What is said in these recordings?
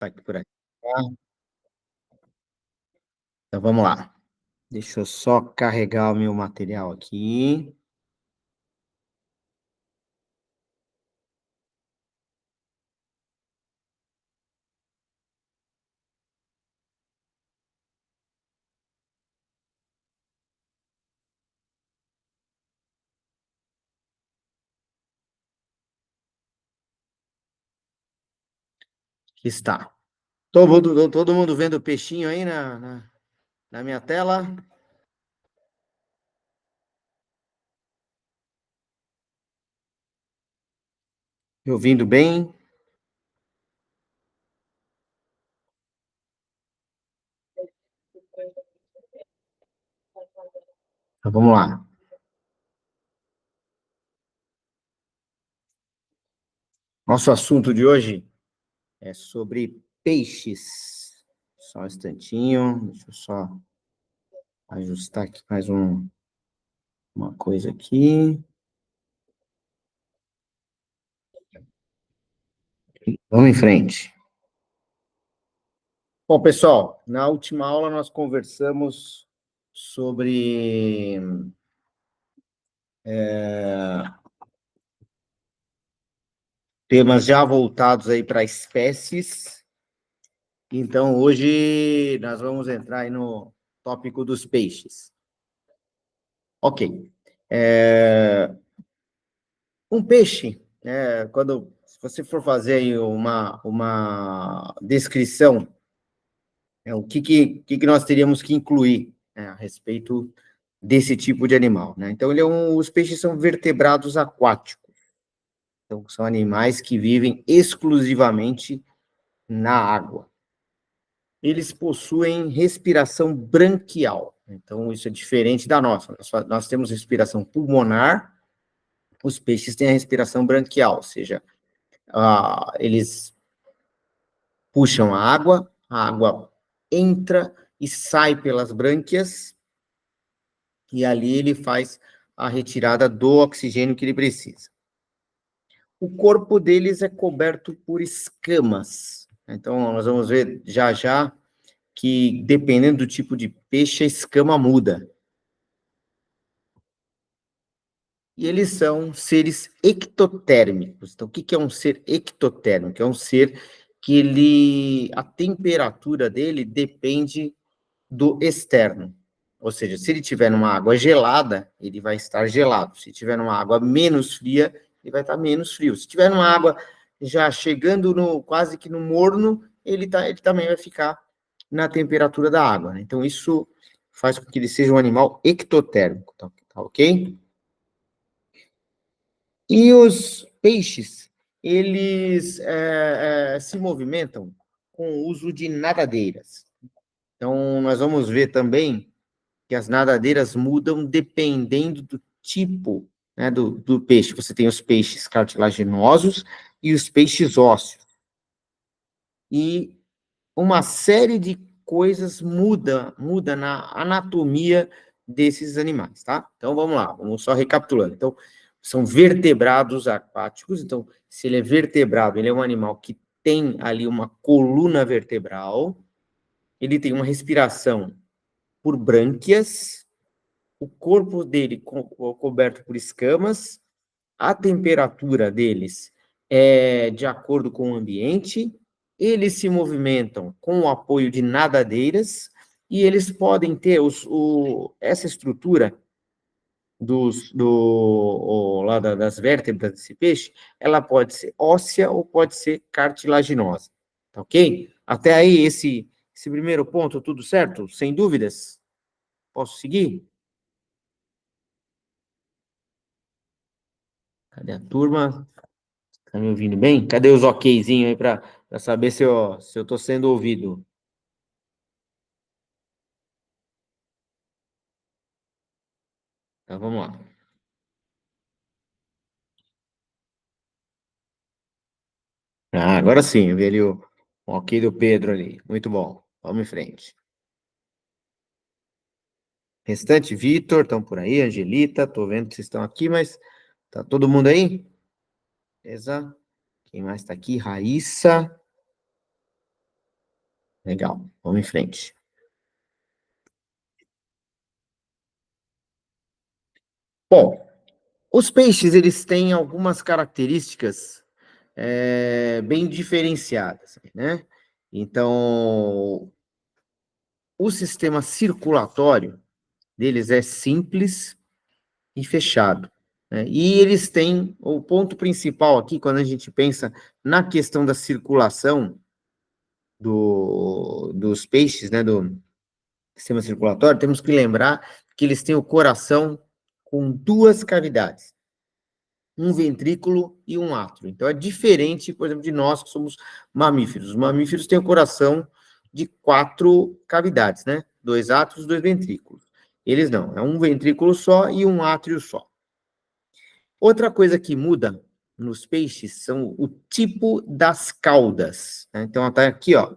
Tá aqui por aqui. Tá? Então vamos lá. Deixa eu só carregar o meu material aqui. Aqui está. Todo mundo vendo o peixinho aí na minha tela? Me ouvindo bem? Então vamos lá. Nosso assunto de hoje é sobre peixes. Só um instantinho, deixa eu só ajustar aqui mais uma coisa aqui. Vamos em frente. Bom, pessoal, na última aula nós conversamos sobre temas já voltados aí para espécies. Então, hoje nós vamos entrar aí no tópico dos peixes. Ok. Um peixe, se você for fazer aí uma descrição, o que nós teríamos que incluir, né, a respeito desse tipo de animal, né? Então, os peixes são vertebrados aquáticos. Então, são animais que vivem exclusivamente na água. Eles possuem respiração branquial. Então, isso é diferente da nossa. Nós temos respiração pulmonar, os peixes têm a respiração branquial, ou seja, eles puxam a água entra e sai pelas brânquias, e ali ele faz a retirada do oxigênio que ele precisa. O corpo deles é coberto por escamas. Então, nós vamos ver já já que, dependendo do tipo de peixe, a escama muda. E eles são seres ectotérmicos. Então, o que é um ser ectotérmico? É um ser que a temperatura dele depende do externo. Ou seja, se ele estiver numa água gelada, ele vai estar gelado. Se estiver numa água menos fria, ele vai estar menos frio. Se estiver numa água já chegando quase que no morno, ele também vai ficar na temperatura da água, né? Então, isso faz com que ele seja um animal ectotérmico, tá ok? E os peixes, eles se movimentam com o uso de nadadeiras. Então, nós vamos ver também que as nadadeiras mudam dependendo do tipo, né, do peixe. Você tem os peixes cartilaginosos e os peixes ósseos. E uma série de coisas muda na anatomia desses animais, tá? Então, vamos lá, vamos só recapitulando. Então, são vertebrados aquáticos. Então, se ele é vertebrado, ele é um animal que tem ali uma coluna vertebral, ele tem uma respiração por brânquias, o corpo dele coberto por escamas, a temperatura deles é de acordo com o ambiente, eles se movimentam com o apoio de nadadeiras, e eles podem ter essa estrutura das vértebras desse peixe, ela pode ser óssea ou pode ser cartilaginosa, tá ok? Até aí, esse primeiro ponto, tudo certo? Sem dúvidas? Posso seguir? Cadê a turma? Tá me ouvindo bem? Cadê os okzinho aí para saber se eu tô sendo ouvido? Então vamos lá. Agora sim, eu vi ali o ok do Pedro ali. Muito bom. Vamos em frente. Restante, Vitor, estão por aí, Angelita, tô vendo que vocês estão aqui, mas tá todo mundo aí? Beleza? Quem mais tá aqui? Raíssa. Legal, vamos em frente. Bom, os peixes, eles têm algumas características bem diferenciadas, né? Então, o sistema circulatório deles é simples e fechado, né? E eles têm, o ponto principal aqui, quando a gente pensa na questão da circulação dos peixes, né, do sistema circulatório, temos que lembrar que eles têm o coração com duas cavidades, um ventrículo e um átrio. Então, é diferente, por exemplo, de nós que somos mamíferos. Os mamíferos têm o coração de quatro cavidades, né? Dois átrios, dois ventrículos. Eles não, é um ventrículo só e um átrio só. Outra coisa que muda nos peixes são o tipo das caudas, né? Então, está aqui, ó,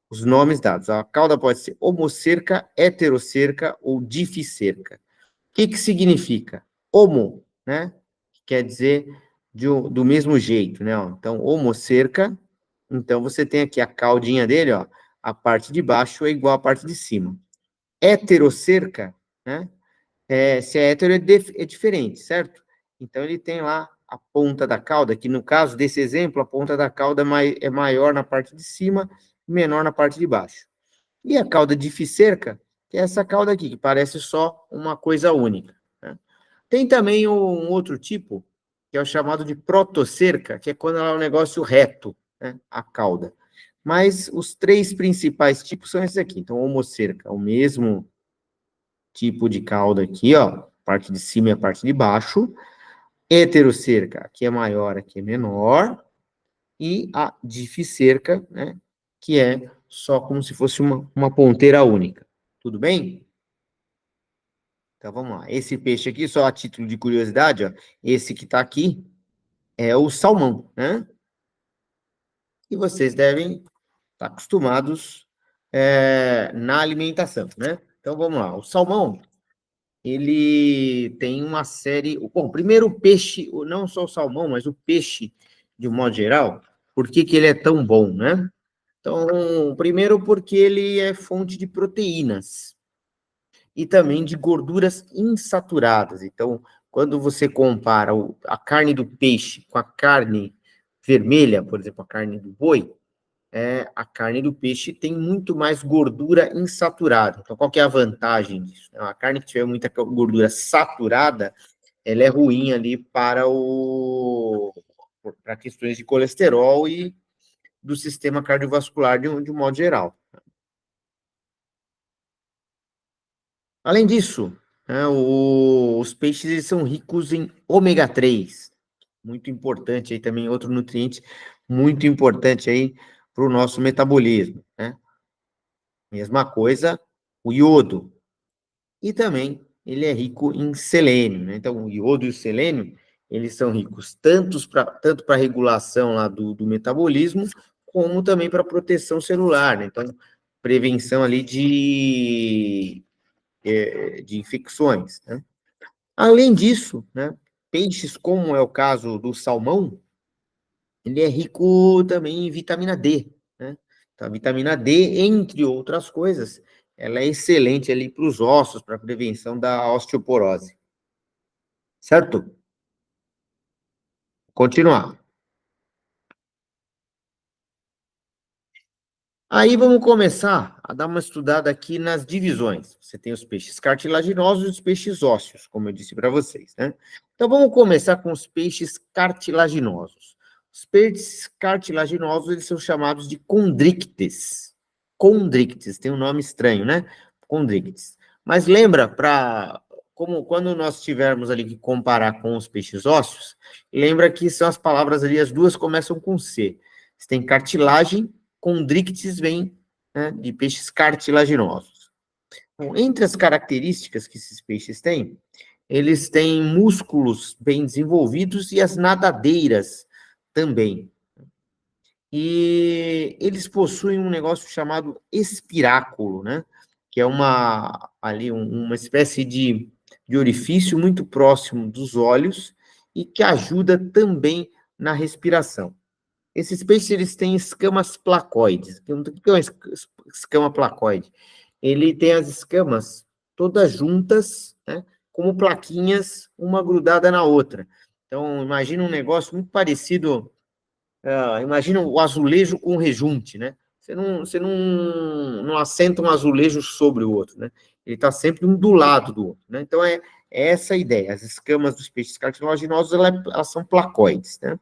os nomes dados. A cauda pode ser homocerca, heterocerca ou dificerca. O que significa? Homo, né? Quer dizer do mesmo jeito, né? Ó. Então, homocerca, então você tem aqui a caudinha dele, ó, a parte de baixo é igual à parte de cima. Heterocerca, né? Se é hétero é diferente, certo? Então, ele tem lá a ponta da cauda, que no caso desse exemplo, a ponta da cauda é maior na parte de cima e menor na parte de baixo. E a cauda dificerca, que é essa cauda aqui, que parece só uma coisa única, né? Tem também um outro tipo, que é o chamado de protocerca, que é quando ela é um negócio reto, né, a cauda. Mas os três principais tipos são esses aqui. Então, homocerca, o mesmo tipo de cauda aqui, ó, parte de cima e a parte de baixo. Heterocerca, aqui é maior, aqui é menor. E a dificerca, né, que é só como se fosse uma ponteira única. Tudo bem? Então vamos lá. Esse peixe aqui, só a título de curiosidade, ó, esse que está aqui é o salmão, né? E vocês devem estar acostumados na alimentação, né? Então vamos lá. O salmão, ele tem uma série. Bom, primeiro o peixe, não só o salmão, mas o peixe de um modo geral, por que que ele é tão bom, né? Então, primeiro porque ele é fonte de proteínas e também de gorduras insaturadas. Então, quando você compara a carne do peixe com a carne vermelha, por exemplo, a carne do boi, a carne do peixe tem muito mais gordura insaturada. Então, qual que é a vantagem disso? A carne que tiver muita gordura saturada, ela é ruim ali para questões de colesterol e do sistema cardiovascular de um modo geral. Além disso, né, os peixes eles são ricos em ômega 3, muito importante aí também, outro nutriente muito importante aí para o nosso metabolismo, né? Mesma coisa, o iodo. E também ele é rico em selênio, né? Então, o iodo e o selênio, eles são ricos tanto para regulação lá do metabolismo, como também para proteção celular, né? Então, prevenção ali de infecções, né? Além disso, né, peixes, como é o caso do salmão, ele é rico também em vitamina D, né? Então, a vitamina D, entre outras coisas, ela é excelente ali para os ossos, para a prevenção da osteoporose. Certo? Continuar. Aí vamos começar a dar uma estudada aqui nas divisões. Você tem os peixes cartilaginosos e os peixes ósseos, como eu disse para vocês, né? Então vamos começar com os peixes cartilaginosos. Os peixes cartilaginosos, eles são chamados de condrictes. Condrictes, tem um nome estranho, né? Condrictes. Mas lembra, como quando nós tivermos ali que comparar com os peixes ósseos, lembra que são as palavras ali, as duas começam com C. Você tem cartilagem, condrictes vem, né, de peixes cartilaginosos. Bom, entre as características que esses peixes têm, eles têm músculos bem desenvolvidos e as nadadeiras também. E eles possuem um negócio chamado espiráculo, né? Que é uma espécie de orifício muito próximo dos olhos e que ajuda também na respiração. Esses peixes, eles têm escamas placoides. O que é uma escama placoide? Ele tem as escamas todas juntas, né, como plaquinhas, uma grudada na outra. Então, imagina um negócio muito parecido, imagina o azulejo com rejunte, né? Você não assenta um azulejo sobre o outro, né? Ele está sempre um do lado do outro, né? Então, é essa a ideia. As escamas dos peixes cartilaginosos, elas são placoides, né?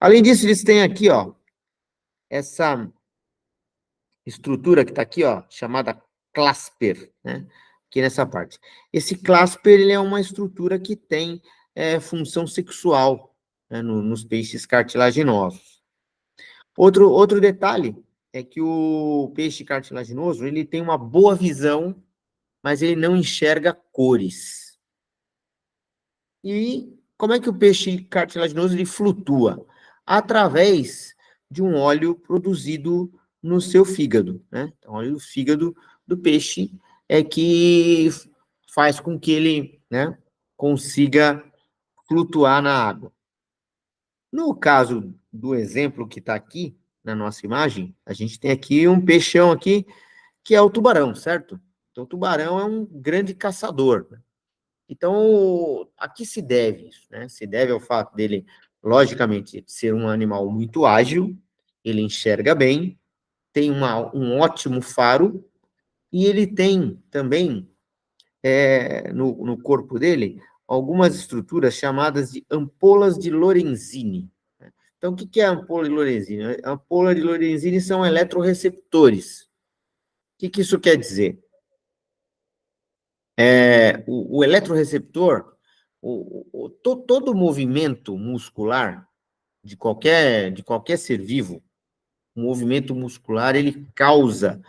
Além disso, eles têm aqui, ó, essa estrutura que está aqui, ó, chamada clasper, né? Aqui nessa parte. Esse clasper, ele é uma estrutura que tem função sexual, né, nos peixes cartilaginosos. Outro detalhe é que o peixe cartilaginoso, ele tem uma boa visão, mas ele não enxerga cores. E como é que o peixe cartilaginoso ele flutua? Através de um óleo produzido no seu fígado, né? Então, o óleo do fígado do peixe é que faz com que ele, né, consiga flutuar na água. No caso do exemplo que está aqui na nossa imagem, a gente tem aqui um peixão aqui que é o tubarão, certo? Então, o tubarão é um grande caçador, né? Então, a que se deve isso, né? Se deve ao fato dele, logicamente, ser um animal muito ágil, ele enxerga bem, tem um ótimo faro, e ele tem também, no corpo dele, algumas estruturas chamadas de ampolas de Lorenzini. Então, o que é a ampola de Lorenzini? A ampola de Lorenzini são eletroreceptores. O que isso quer dizer? O eletroreceptor, todo movimento muscular de qualquer ser vivo, o movimento muscular, ele causa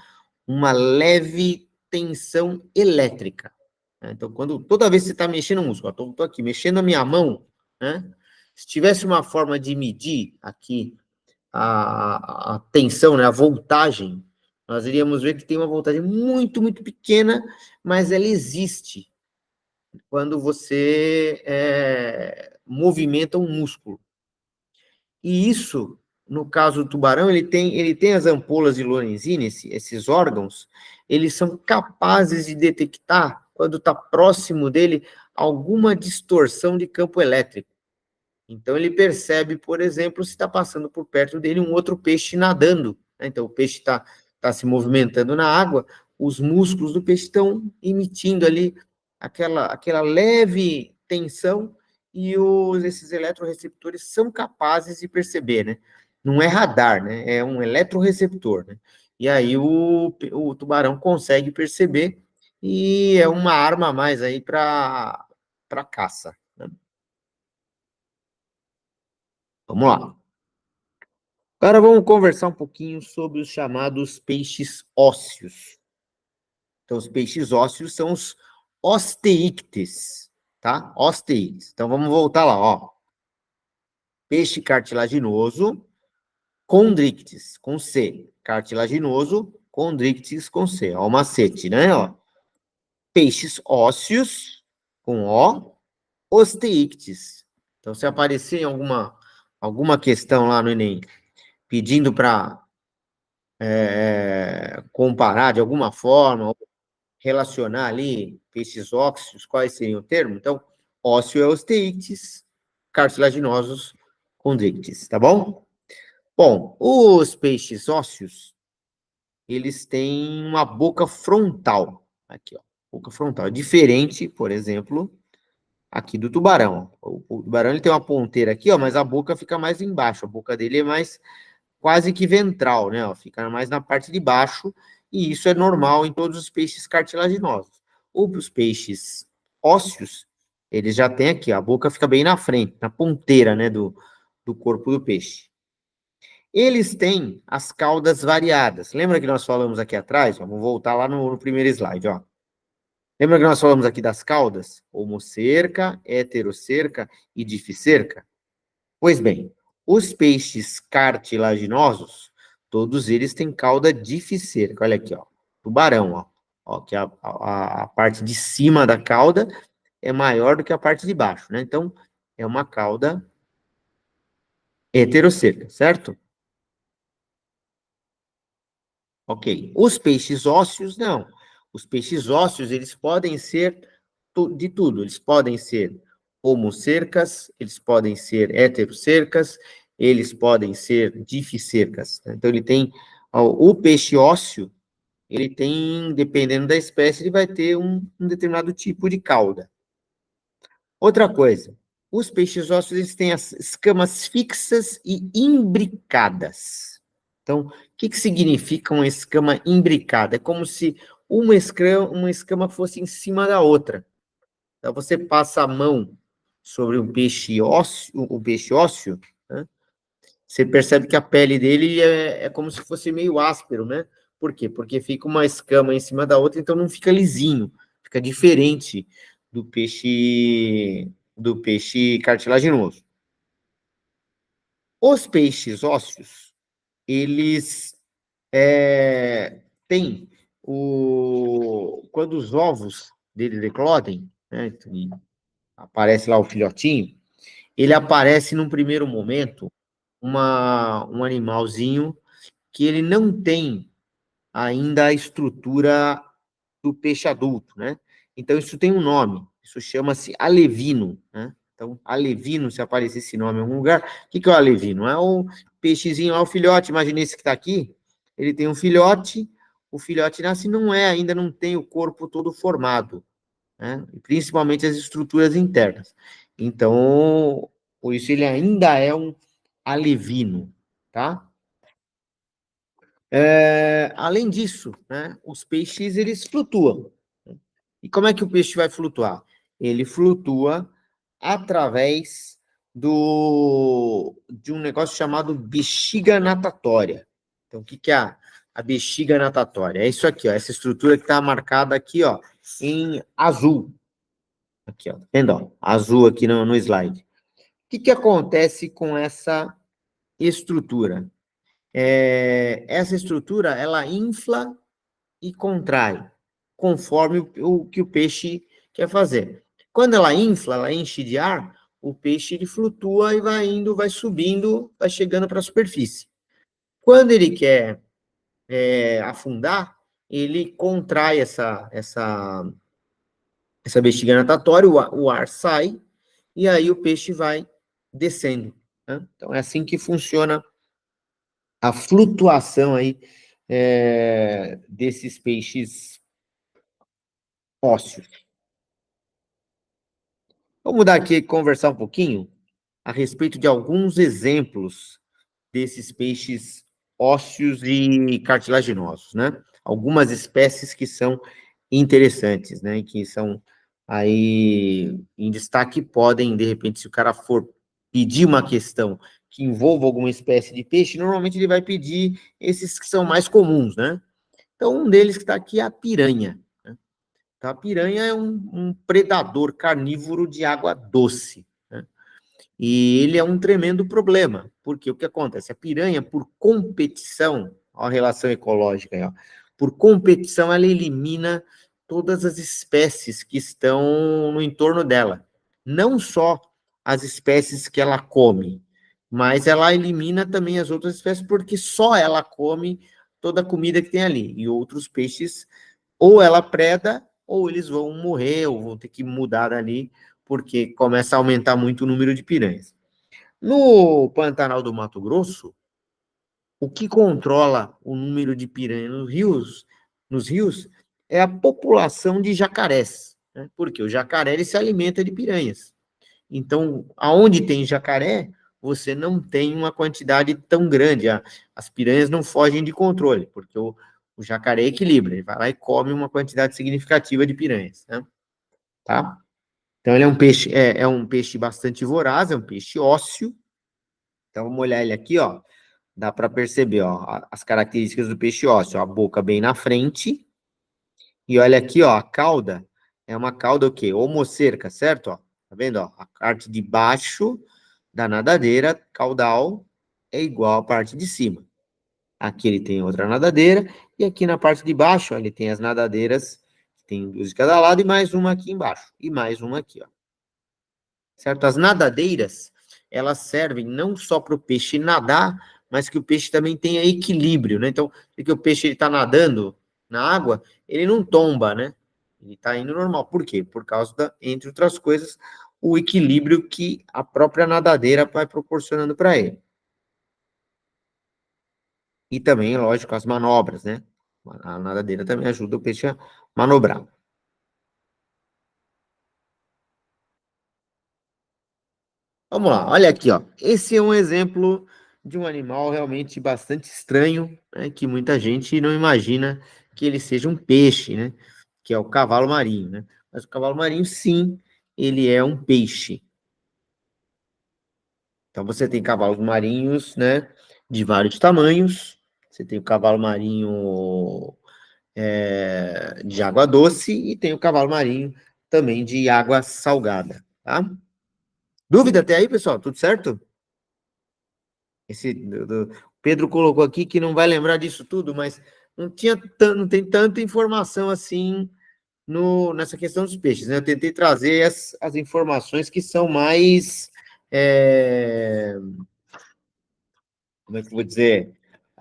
uma leve tensão elétrica, né? Então, toda vez que você está mexendo o músculo, estou aqui mexendo a minha mão, né? Se tivesse uma forma de medir aqui a tensão, né, a voltagem, nós iríamos ver que tem uma voltagem muito, muito pequena, mas ela existe quando você movimenta um músculo. E isso, no caso do tubarão, ele tem as ampolas de Lorenzini, esses órgãos, eles são capazes de detectar, quando está próximo dele, alguma distorção de campo elétrico. Então, ele percebe, por exemplo, se está passando por perto dele um outro peixe nadando, né? Então, o peixe está se movimentando na água, os músculos do peixe estão emitindo ali aquela leve tensão, e esses eletroreceptores são capazes de perceber, né? Não é radar, né? É um eletroreceptor, né? E aí o tubarão consegue perceber, e é uma arma a mais aí para caça, né? Vamos lá. Agora vamos conversar um pouquinho sobre os chamados peixes ósseos. Então, os peixes ósseos são os osteíctes, tá? Osteíctes. Então, vamos voltar lá, ó. Peixe cartilaginoso, condrictis, com C. Cartilaginoso, condrictis, com C. Ó, o macete, né? Ó. Peixes ósseos, com O, osteíctes. Então, se aparecer em alguma questão lá no Enem, pedindo para comparar de alguma forma, relacionar ali peixes ósseos, quais seriam o termo? Então, ósseo é osteíctes, cartilaginosos, condrictis, tá bom? Bom, os peixes ósseos, eles têm uma boca frontal, aqui, ó, boca frontal, diferente, por exemplo, aqui do tubarão. O tubarão, ele tem uma ponteira aqui, ó, mas a boca fica mais embaixo, a boca dele é mais quase que ventral, né? Ó, fica mais na parte de baixo, e isso é normal em todos os peixes cartilaginosos. Os peixes ósseos, eles já têm aqui, ó, a boca fica bem na frente, na ponteira, né, do corpo do peixe. Eles têm as caudas variadas. Lembra que nós falamos aqui atrás? Vamos voltar lá no primeiro slide, ó. Lembra que nós falamos aqui das caudas? Homocerca, heterocerca e dificerca? Pois bem, os peixes cartilaginosos, todos eles têm cauda dificerca. Olha aqui, ó. Tubarão, ó. Ó, que a parte de cima da cauda é maior do que a parte de baixo, né? Então, é uma cauda Heterocerca, certo? Ok. Os peixes ósseos, não. Os peixes ósseos, eles podem ser de tudo. Eles podem ser homocercas, eles podem ser heterocercas, eles podem ser dificercas, né? Então, ele tem... O peixe ósseo, ele tem, dependendo da espécie, ele vai ter um determinado tipo de cauda. Outra coisa, os peixes ósseos, eles têm as escamas fixas e imbricadas. Então, o que que significa uma escama imbricada? É como se uma escama fosse em cima da outra. Então, você passa a mão sobre um peixe ósseo, né? Você percebe que a pele dele é como se fosse meio áspero, né? Por quê? Porque fica uma escama em cima da outra, então não fica lisinho, fica diferente do peixe cartilaginoso. Os peixes ósseos, eles têm quando os ovos deles eclodem, né? E aparece lá o filhotinho, ele aparece num primeiro momento um animalzinho que ele não tem ainda a estrutura do peixe adulto, né? Então, isso tem um nome, isso chama-se alevino, né? Então, alevino, se aparecer esse nome em algum lugar, o que que é o alevino? É o peixezinho, é o filhote, imagina esse que está aqui, ele tem um filhote, o filhote nasce e ainda não tem o corpo todo formado, né? Principalmente as estruturas internas. Então, por isso ele ainda é um alevino, tá? Além disso, né, os peixes, eles flutuam. E como é que o peixe vai flutuar? Ele flutua através de um negócio chamado bexiga natatória. Então, o que que é a bexiga natatória? É isso aqui, ó, essa estrutura que está marcada aqui, ó, em azul. Aqui, ó, tá vendo? Ó, azul aqui no slide. O que que acontece com essa estrutura? Essa estrutura, ela infla e contrai, conforme o que o peixe quer fazer. Quando ela infla, ela enche de ar, o peixe ele flutua e vai indo, vai subindo, vai chegando para a superfície. Quando ele quer afundar, ele contrai essa bexiga natatória, o ar sai, e aí o peixe vai descendo, né? Então, é assim que funciona a flutuação aí desses peixes ósseos. Vamos mudar aqui e conversar um pouquinho a respeito de alguns exemplos desses peixes ósseos e cartilaginosos, né? Algumas espécies que são interessantes, né? Que são aí em destaque, podem, de repente, se o cara for pedir uma questão que envolva alguma espécie de peixe, normalmente ele vai pedir esses que são mais comuns, né? Então, um deles que está aqui é a piranha. Tá? A piranha é um predador carnívoro de água doce, né? E ele é um tremendo problema, porque o que acontece? A piranha, por competição, ó, a relação ecológica aí, ó, por competição, ela elimina todas as espécies que estão no entorno dela. Não só as espécies que ela come, mas ela elimina também as outras espécies, porque só ela come toda a comida que tem ali. E outros peixes, ou ela preda, ou eles vão morrer, ou vão ter que mudar dali, porque começa a aumentar muito o número de piranhas. No Pantanal do Mato Grosso, o que controla o número de piranhas nos rios é a população de jacarés, né? Porque o jacaré ele se alimenta de piranhas. Então, aonde tem jacaré, você não tem uma quantidade tão grande. As piranhas não fogem de controle, porque o jacaré equilibra, ele vai lá e come uma quantidade significativa de piranhas, né? Tá? Então, ele é um peixe bastante voraz, é um peixe ósseo. Então, vamos olhar ele aqui, ó. Dá para perceber, ó, as características do peixe ósseo. A boca bem na frente. E olha aqui, ó, a cauda é uma cauda o quê? Homocerca, certo? Ó, tá vendo? Ó, a parte de baixo da nadadeira caudal é igual à parte de cima. Aqui ele tem outra nadadeira, e aqui na parte de baixo, ó, ele tem as nadadeiras, tem duas de cada lado, e mais uma aqui embaixo, e mais uma aqui, ó. Certo? As nadadeiras, elas servem não só para o peixe nadar, mas que o peixe também tenha equilíbrio, né? Então, se o peixe está nadando na água, ele não tomba, né? Ele está indo normal. Por quê? Por causa da, entre outras coisas, o equilíbrio que a própria nadadeira vai proporcionando para ele. E também, lógico, as manobras, né? A nadadeira também ajuda o peixe a manobrar. Vamos lá, olha aqui, ó. Esse é um exemplo de um animal realmente bastante estranho, né? Que muita gente não imagina que ele seja um peixe, né? Que é o cavalo marinho, né? Mas o cavalo marinho, sim, ele é um peixe. Então você tem cavalos marinhos, né? De vários tamanhos. Você tem o cavalo marinho de água doce e tem o cavalo marinho também de água salgada, tá? Dúvida até aí, pessoal? Tudo certo? Pedro colocou aqui que não vai lembrar disso tudo, mas não tem tanta informação assim nessa questão dos peixes, né? Eu tentei trazer as informações que são mais, como é que eu vou dizer?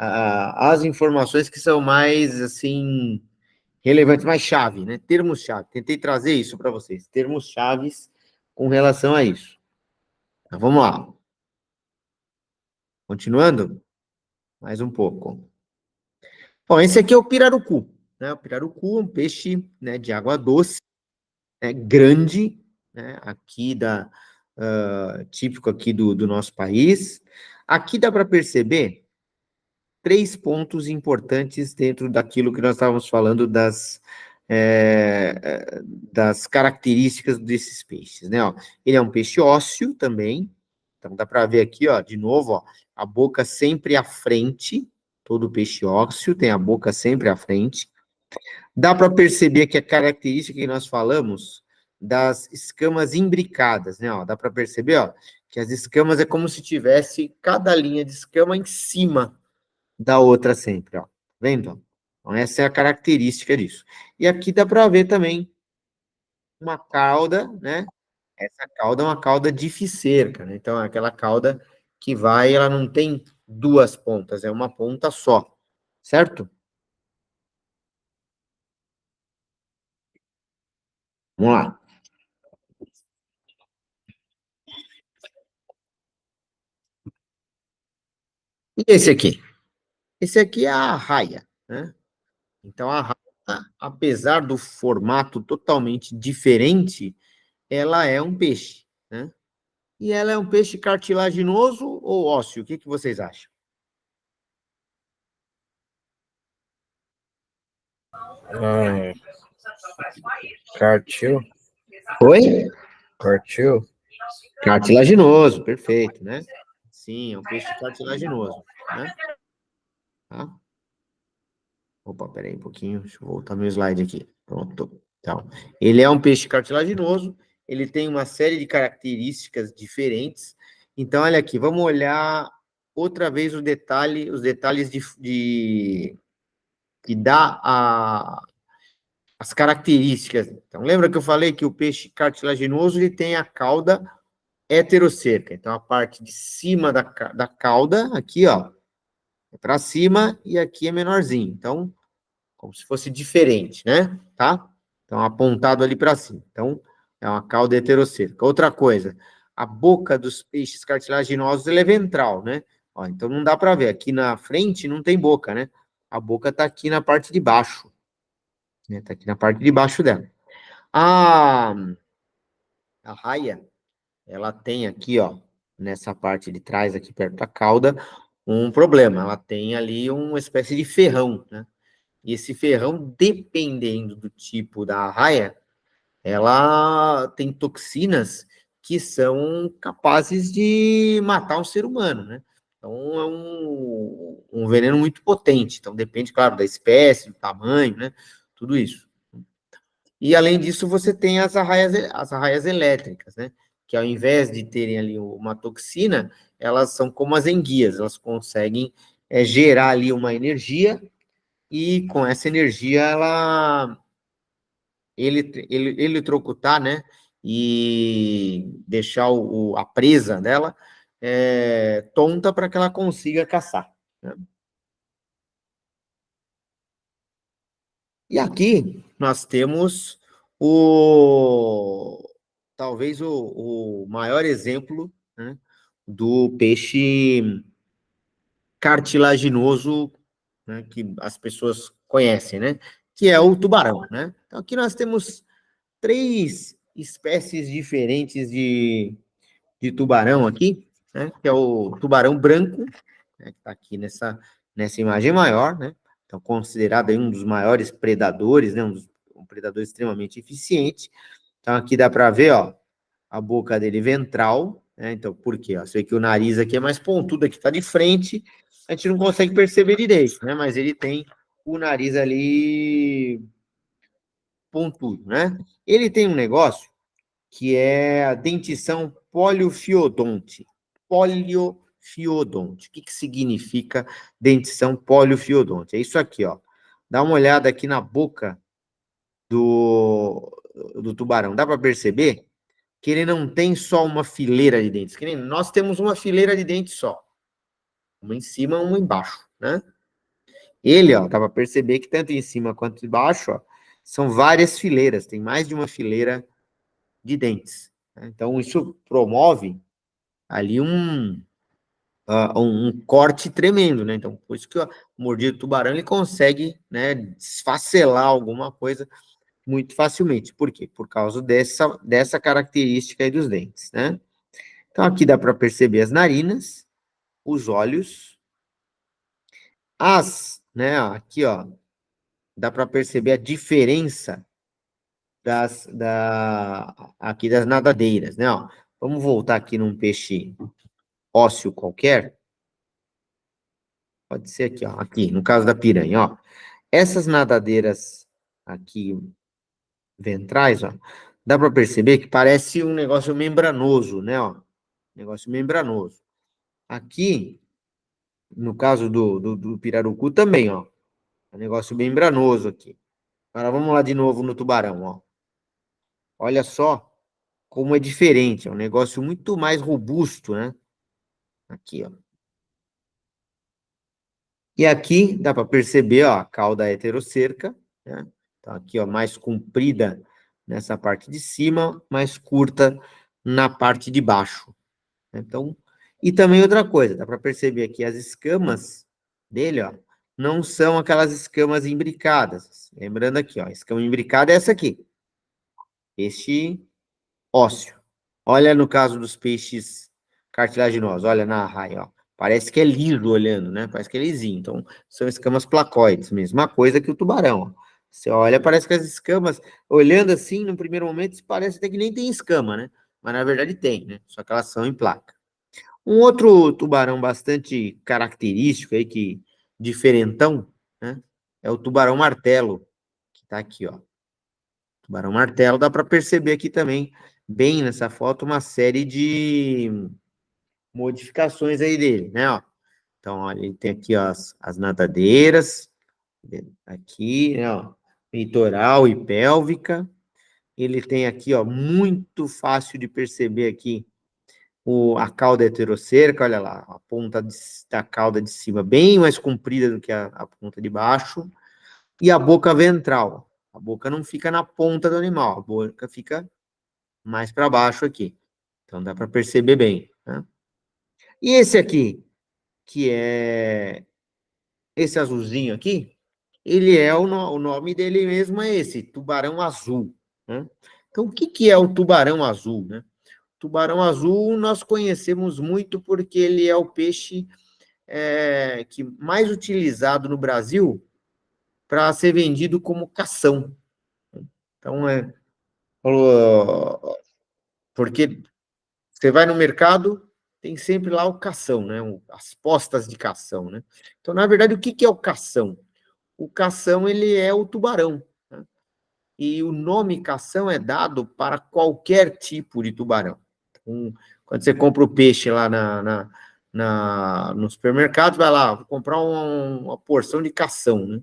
As informações que são mais, assim, relevantes, mais chave, né? Termos-chave. Tentei trazer isso para vocês, termos-chaves com relação a isso. Então, vamos lá. Continuando? Mais um pouco. Bom, esse aqui é o pirarucu, né? O pirarucu é um peixe, né, de água doce, né, grande, né? Aqui típico aqui do nosso país. Aqui dá para perceber três pontos importantes dentro daquilo que nós estávamos falando das características desses peixes, né? Ó, ele é um peixe ósseo também, então dá para ver aqui, ó, de novo, ó, a boca sempre à frente, todo peixe ósseo tem a boca sempre à frente. Dá para perceber que a característica que nós falamos das escamas imbricadas, né? Ó, dá para perceber, ó, que as escamas é como se tivesse cada linha de escama em cima da outra sempre, ó. Vendo? Então, essa é a característica disso. E aqui dá para ver também uma cauda, né? Essa cauda é uma cauda dificerca, né? Então, é aquela cauda que vai, ela não tem duas pontas, é uma ponta só, certo? Vamos lá. E esse aqui? Esse aqui é a arraia, né? Então, a arraia, apesar do formato totalmente diferente, ela é um peixe, né? E ela é um peixe cartilaginoso ou ósseo? O que que vocês acham? Ah, cartil, Oi? cartil. Cartilaginoso, perfeito, né? Sim, é um peixe cartilaginoso, né? Tá? Opa, peraí um pouquinho, deixa eu voltar meu slide aqui. Pronto. Então, ele é um peixe cartilaginoso, ele tem uma série de características diferentes. Então, olha aqui, vamos olhar outra vez os detalhes que dá as características. Então, lembra que eu falei que o peixe cartilaginoso ele tem a cauda heterocerca. Então, a parte de cima da cauda, aqui, ó, é para cima e aqui é menorzinho. Então, como se fosse diferente, né? Tá? Então, apontado ali para cima. Então, é uma cauda heterocerca. Outra coisa, a boca dos peixes cartilaginosos ela é ventral, né? Ó, então, não dá para ver. Aqui na frente não tem boca, né? A boca está aqui na parte de baixo, né? Tá aqui na parte de baixo dela. A, a raia, ela tem aqui, ó, nessa parte de trás, aqui perto da cauda, um problema. Ela tem ali uma espécie de ferrão, né? E esse ferrão, dependendo do tipo da arraia, ela tem toxinas que são capazes de matar um ser humano, né? Então, é um veneno muito potente. Então, depende, claro, da espécie, do tamanho, né? Tudo isso. E, além disso, você tem as arraias elétricas, né? Que, ao invés de terem ali uma toxina, elas são como as enguias, elas conseguem gerar ali uma energia e, com essa energia, eletrocutar, né? E deixar a presa dela tonta para que ela consiga caçar, né? E aqui nós temos talvez o maior exemplo, né, do peixe cartilaginoso, né, que as pessoas conhecem, né, que é o tubarão, né? Então aqui nós temos 3 espécies diferentes de tubarão aqui, né, que é o tubarão branco, né, que está aqui nessa imagem maior, né? Então, considerado aí um dos maiores predadores, né? Um predador extremamente eficiente. Então, aqui dá para ver, ó, a boca dele ventral, né? Então, por quê? Ó, você vê que o nariz aqui é mais pontudo, aqui está de frente, a gente não consegue perceber direito, né? Mas ele tem o nariz ali pontudo, né? Ele tem um negócio que é a dentição poliofiodonte. Poliofiodonte. O que significa dentição poliofiodonte? É isso aqui, ó. Dá uma olhada aqui na boca do tubarão. Dá para perceber que ele não tem só uma fileira de dentes. Que nem nós temos uma fileira de dentes só. Uma em cima, uma embaixo, né? Ele, ó, dá para perceber que tanto em cima quanto embaixo, ó, são várias fileiras. Tem mais de uma fileira de dentes, né? Então, isso promove ali um corte tremendo, né? Então, por isso que o mordido tubarão ele consegue, né, desfacelar alguma coisa muito facilmente. Por quê? Por causa dessa característica aí dos dentes, né? Então, aqui dá para perceber as narinas, os olhos, né? Aqui, ó, dá para perceber a diferença aqui das nadadeiras, né? Ó, vamos voltar aqui num peixe ósseo qualquer. Pode ser aqui, ó. Aqui, no caso da piranha, ó. Essas nadadeiras aqui ventrais, ó, dá para perceber que parece um negócio membranoso, né, ó? Negócio membranoso. Aqui, no caso do pirarucu também, ó. É um negócio membranoso aqui. Agora vamos lá de novo no tubarão, ó. Olha só como é diferente, é um negócio muito mais robusto, né? Aqui, ó. E aqui dá para perceber, ó, a cauda heterocerca, né? Então, aqui, ó, mais comprida nessa parte de cima, mais curta na parte de baixo. Então, e também outra coisa, dá para perceber aqui as escamas dele, ó, não são aquelas escamas imbricadas. Lembrando aqui, ó, a escama imbricada é essa aqui, peixe ósseo. Olha no caso dos peixes cartilaginosos, olha na arraia, ó. Parece que é liso olhando, né? Parece que é lisinho. Então, são escamas placoides, mesma coisa que o tubarão, ó. Você olha, parece que as escamas, olhando assim, no primeiro momento, parece até que nem tem escama, né? Mas na verdade tem, né? Só que elas são em placa. Um outro tubarão bastante característico aí, que diferentão, né? É o tubarão martelo, que tá aqui, ó. Tubarão martelo, dá para perceber aqui também, bem nessa foto, uma série de modificações aí dele, né? Ó. Então, olha, ele tem aqui ó, as nadadeiras, aqui, né, ó, peitoral e pélvica. Ele tem aqui, ó, muito fácil de perceber aqui a cauda heterocerca, olha lá, a ponta da cauda de cima bem mais comprida do que a ponta de baixo, e a boca ventral. A boca não fica na ponta do animal, a boca fica mais para baixo aqui. Então dá para perceber bem, né? E esse aqui, que é esse azulzinho aqui, ele é o nome dele mesmo é esse, tubarão azul, né? Então o que é o tubarão azul, né? Tubarão azul nós conhecemos muito porque ele é o peixe que mais utilizado no Brasil para ser vendido como cação. Então, porque você vai no mercado, tem sempre lá o cação, né? As postas de cação, né? Então, na verdade, o que é o cação? O cação, ele é o tubarão, né? E o nome cação é dado para qualquer tipo de tubarão. Então, quando você compra o peixe lá no supermercado, vai lá, vou comprar uma porção de cação, né?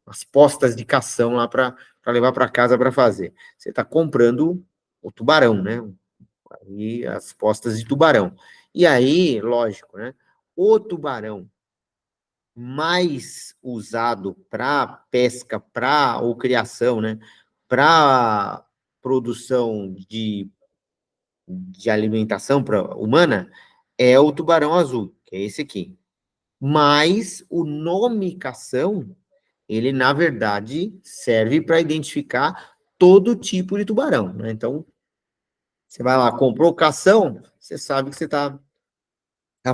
As postas de cação lá para levar para casa para fazer. Você está comprando o tubarão, né? E as postas de tubarão. E aí, lógico, né? O tubarão mais usado para pesca, ou criação, né? Para produção de alimentação humana é o tubarão azul, que é esse aqui. Mas o nome cação, ele, na verdade, serve para identificar todo tipo de tubarão, né? Então, você vai lá, comprou cação, você sabe que você está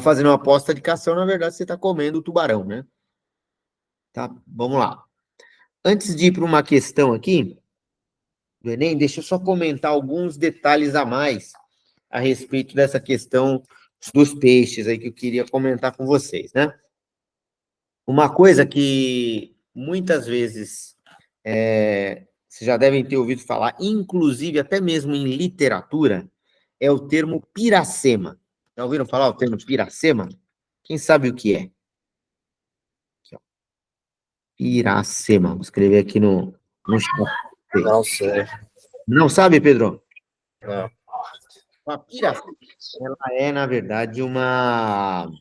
fazendo uma aposta de cação, na verdade, você está comendo o tubarão, né? Tá, vamos lá. Antes de ir para uma questão aqui do Enem, deixa eu só comentar alguns detalhes a mais a respeito dessa questão dos peixes aí que eu queria comentar com vocês, né? Uma coisa que muitas vezes vocês já devem ter ouvido falar, inclusive até mesmo em literatura, é o termo piracema. Já ouviram falar o termo piracema? Quem sabe o que é? Aqui, ó. Piracema. Vou escrever aqui no chat. Não sei. Não sabe, Pedro? Não. A piracema, ela é, na verdade, uma...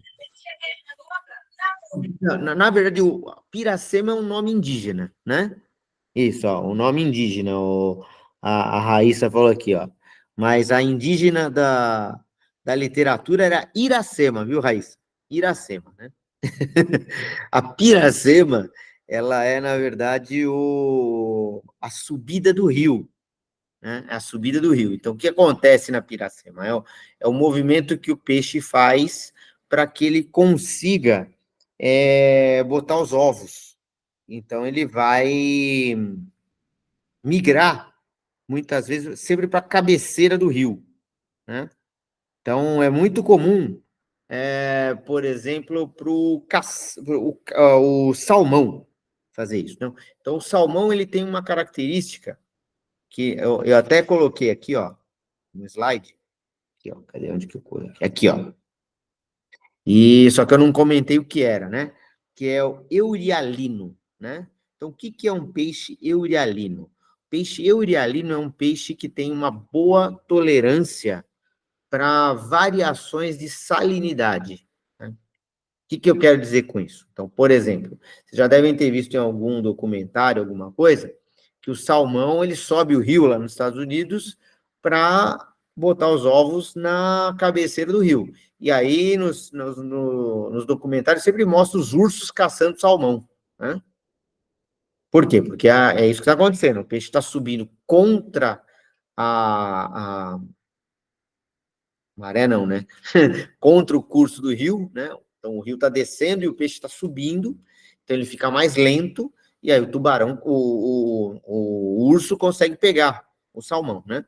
Na verdade, o piracema é um nome indígena, né? Isso, ó, o nome indígena. A Raíssa falou aqui, ó. Mas a indígena da literatura era Iracema, viu, Raíssa? Iracema, né? A piracema, ela é, na verdade, a subida do rio, né? A subida do rio. Então, o que acontece na piracema? É o movimento que o peixe faz para que ele consiga botar os ovos. Então, ele vai migrar, muitas vezes, sempre para a cabeceira do rio, né? Então, é muito comum, por exemplo, para o salmão fazer isso. Não? Então, o salmão ele tem uma característica que eu até coloquei aqui, ó, no slide. Aqui, ó, cadê onde que eu coloquei? Aqui, ó. E só que eu não comentei o que era, né? Que é o eurialino, né? Então, o que é um peixe eurialino? Peixe eurialino é um peixe que tem uma boa tolerância para variações de salinidade. Né? O que eu quero dizer com isso? Então, por exemplo, vocês já devem ter visto em algum documentário, alguma coisa, que o salmão ele sobe o rio lá nos Estados Unidos para botar os ovos na cabeceira do rio. E aí, nos documentários, sempre mostra os ursos caçando salmão. Né? Por quê? Porque é isso que está acontecendo. O peixe está subindo contra a maré, não, né? Contra o curso do rio, né? Então, o rio está descendo e o peixe está subindo, então ele fica mais lento, e aí o tubarão, o urso consegue pegar o salmão, né?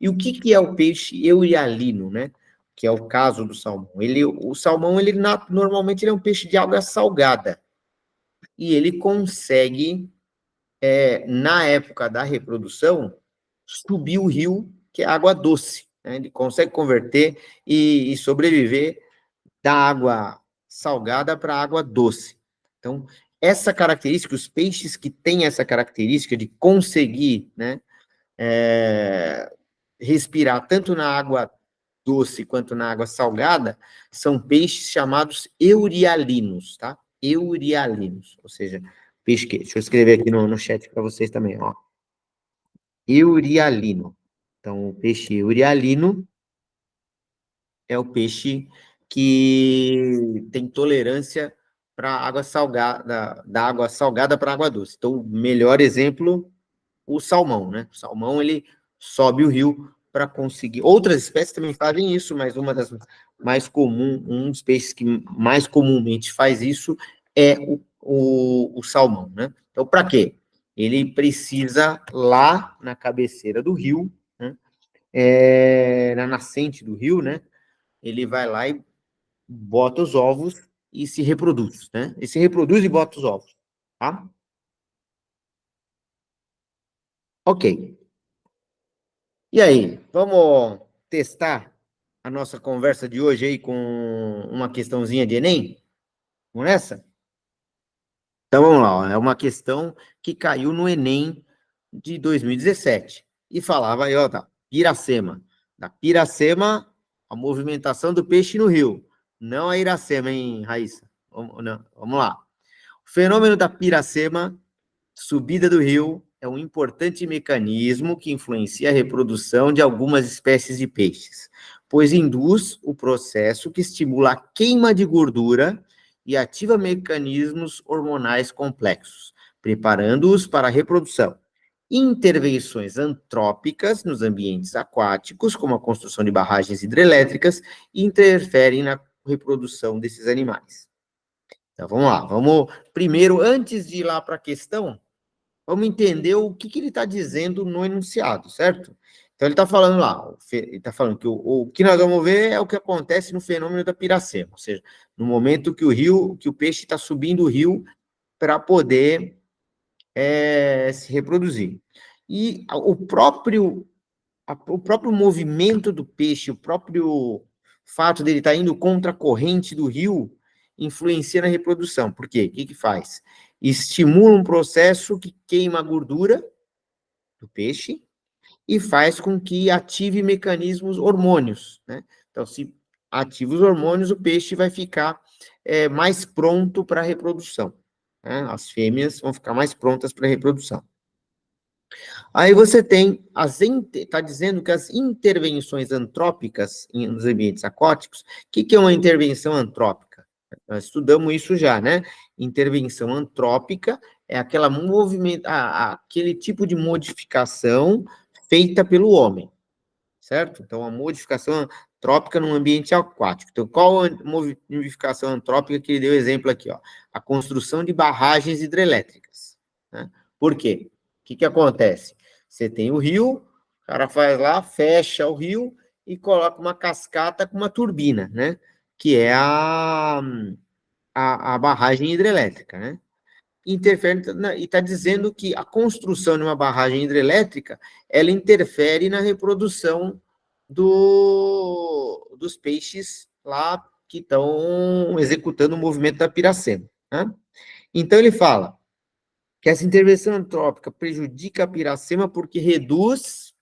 E o que é o peixe eurialino, né? Que é o caso do salmão. O salmão, normalmente, ele é um peixe de água salgada, e ele consegue, na época da reprodução, subir o rio, que é água doce, né? Ele consegue converter e sobreviver da água salgada para a água doce. Então, essa característica, os peixes que têm essa característica de conseguir, né, respirar tanto na água doce quanto na água salgada, são peixes chamados eurialinos, tá? Eurialinos, ou seja, peixe que... Deixa eu escrever aqui no chat para vocês também, ó. Eurialino. Então, o peixe eurialino é o peixe que tem tolerância para água salgada, da água salgada para água doce. Então, o melhor exemplo, o salmão, né? O salmão, ele sobe o rio para conseguir... Outras espécies também fazem isso, mas uma das mais comuns, um dos peixes que mais comumente faz isso é o salmão, né? Então, para quê? Ele precisa, lá na cabeceira do rio, né? Na nascente do rio, né? Ele vai lá e bota os ovos e se reproduz, né? Ele se reproduz e bota os ovos, tá? Ok. E aí, vamos testar a nossa conversa de hoje aí com uma questãozinha de Enem? Vamos nessa? Então vamos lá, ó. É uma questão que caiu no Enem de 2017 e falava aí, ó, tá, Piracema. Da Piracema a movimentação do peixe no rio, não a Iracema, hein, Raíssa? Vamos lá. O fenômeno da piracema, subida do rio, é um importante mecanismo que influencia a reprodução de algumas espécies de peixes, pois induz o processo que estimula a queima de gordura e ativa mecanismos hormonais complexos, preparando-os para a reprodução. Intervenções antrópicas nos ambientes aquáticos, como a construção de barragens hidrelétricas, interferem na reprodução desses animais. Então, vamos lá. Vamos primeiro, antes de ir lá para a questão, vamos entender o que ele está dizendo no enunciado, certo? Então, ele está falando lá, ele está falando que o que nós vamos ver é o que acontece no fenômeno da piracema, ou seja, no momento que o peixe está subindo o rio para poder se reproduzir. E o próprio movimento do peixe, o próprio fato dele estar indo contra a corrente do rio, influencia na reprodução. Por quê? O que faz? Estimula um processo que queima a gordura do peixe e faz com que ative mecanismos hormônios, né? Então, se ativa os hormônios, o peixe vai ficar mais pronto para a reprodução, né? As fêmeas vão ficar mais prontas para a reprodução. Aí você tem, está dizendo que as intervenções antrópicas nos ambientes aquáticos, o que é uma intervenção antrópica? Nós estudamos isso já, né? Intervenção antrópica é aquela aquele tipo de modificação feita pelo homem, certo? Então, a modificação antrópica no ambiente aquático. Então, qual a modificação antrópica que ele deu exemplo aqui? Ó? A construção de barragens hidrelétricas. Né? Por quê? O que acontece? Você tem o rio, o cara faz lá, fecha o rio e coloca uma cascata com uma turbina, né? Que é a barragem hidrelétrica, né? Interfere, e está dizendo que a construção de uma barragem hidrelétrica, ela interfere na reprodução dos peixes lá que estão executando o movimento da piracema. Né? Então, ele fala que essa intervenção antrópica prejudica a piracema porque reduz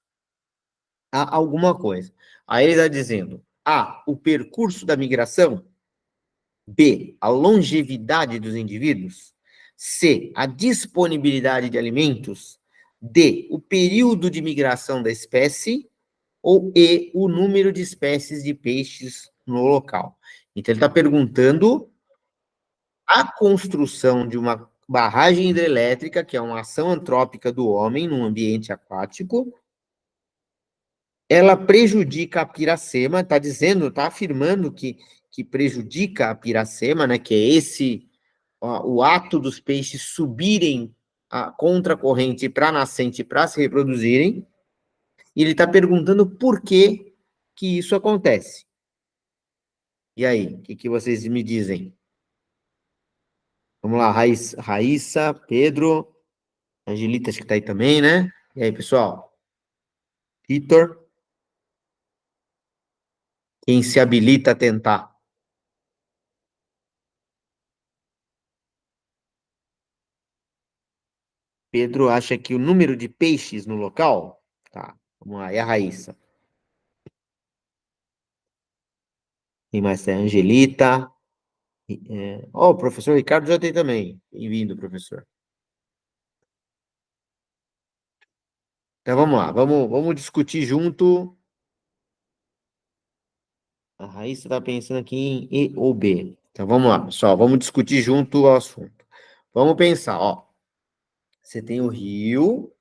alguma coisa. Aí ele está dizendo, A, o percurso da migração, B, a longevidade dos indivíduos, C, a disponibilidade de alimentos, D, o período de migração da espécie, ou E, o número de espécies de peixes no local. Então, ele está perguntando a construção de uma barragem hidrelétrica, que é uma ação antrópica do homem num ambiente aquático, ela prejudica a piracema, está dizendo, está afirmando que prejudica a piracema, né, que é o ato dos peixes subirem contra a corrente para a nascente para se reproduzirem, e ele está perguntando por que isso acontece. E aí, o que vocês me dizem? Vamos lá, Raíssa, Pedro, Angelita, acho que está aí também, né? E aí, pessoal? Vitor? Quem se habilita a tentar? Pedro acha que o número de peixes no local? Tá, vamos lá. E a Raíssa? Quem mais tem? Angelita. O professor Ricardo já tem também. Bem-vindo, professor. Então vamos lá, vamos discutir junto. A Raíssa está pensando aqui em E ou B. Então vamos lá, pessoal, vamos discutir junto o assunto. Vamos pensar, ó. Você tem o rio,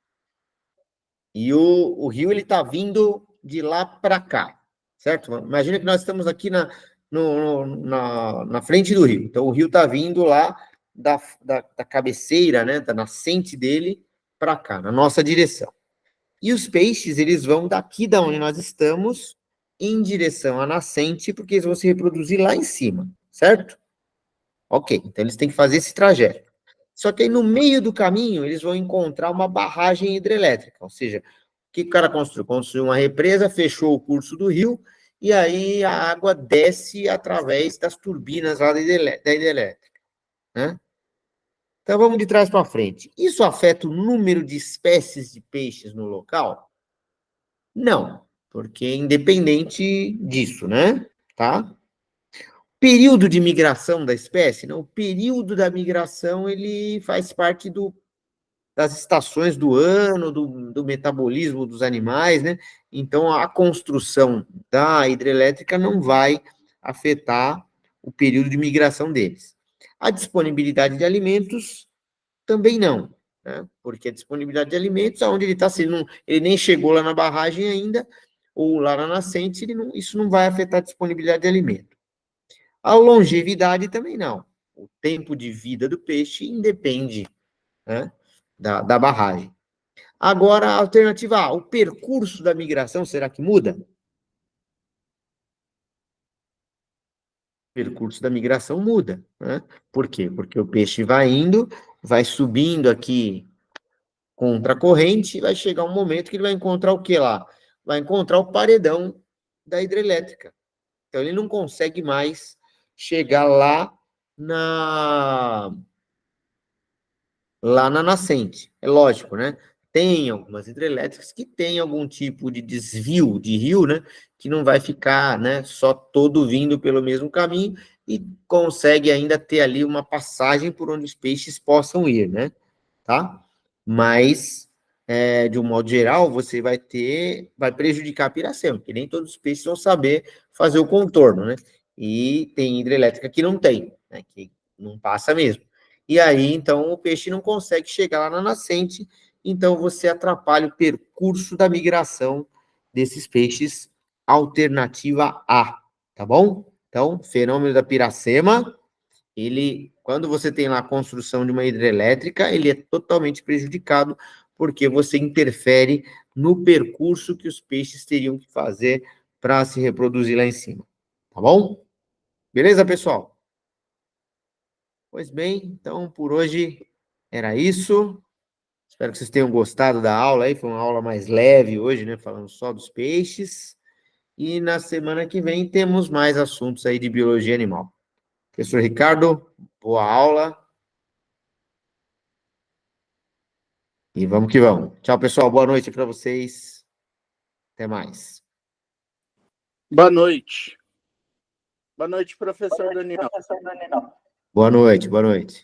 e o rio ele está vindo de lá para cá, certo? Imagina que nós estamos aqui na frente do rio. Então, o rio está vindo lá da cabeceira, né, da nascente dele para cá, na nossa direção. E os peixes, eles vão daqui da onde nós estamos em direção à nascente, porque eles vão se reproduzir lá em cima, certo? Ok, então eles têm que fazer esse trajeto. Só que aí no meio do caminho, eles vão encontrar uma barragem hidrelétrica, ou seja, o que o cara construiu? Construiu uma represa, fechou o curso do rio, e aí a água desce através das turbinas lá da hidrelétrica, né? Então vamos de trás para frente. Isso afeta o número de espécies de peixes no local? Não, porque independente disso, né? Tá? Período de migração da espécie, não? O período da migração, ele faz parte das estações do ano, do metabolismo dos animais, né? Então, a construção da hidrelétrica não vai afetar o período de migração deles. A disponibilidade de alimentos também não, né? Porque a disponibilidade de alimentos, aonde ele está, se ele nem chegou lá na barragem ainda, ou lá na nascente, isso não vai afetar a disponibilidade de alimento. A longevidade também não. O tempo de vida do peixe independe, né, da barragem. Agora, a alternativa A, o percurso da migração, será que muda? O percurso da migração muda, né? Por quê? Porque o peixe vai indo, vai subindo aqui contra a corrente, e vai chegar um momento que ele vai encontrar o que lá? Vai encontrar o paredão da hidrelétrica. Então, ele não consegue mais chegar na, lá na nascente. É lógico, né? Tem algumas hidrelétricas que têm algum tipo de desvio de rio, né? Que não vai ficar, né, só todo vindo pelo mesmo caminho e consegue ainda ter ali uma passagem por onde os peixes possam ir, né? Tá? Mas, de um modo geral, você vai prejudicar a piracema, porque nem todos os peixes vão saber fazer o contorno, né? E tem hidrelétrica que não tem, né? Que não passa mesmo. E aí, então, o peixe não consegue chegar lá na nascente, então você atrapalha o percurso da migração desses peixes, alternativa A, tá bom? Então, fenômeno da piracema, quando você tem lá a construção de uma hidrelétrica, ele é totalmente prejudicado, porque você interfere no percurso que os peixes teriam que fazer para se reproduzir lá em cima, tá bom? Beleza, pessoal? Pois bem, então por hoje era isso. Espero que vocês tenham gostado da aula aí. Foi uma aula mais leve hoje, né? Falando só dos peixes. E na semana que vem temos mais assuntos aí de biologia animal. Professor Ricardo, boa aula. E vamos que vamos. Tchau, pessoal. Boa noite para vocês. Até mais. Boa noite. Boa noite, professor Daniel. Boa noite, boa noite.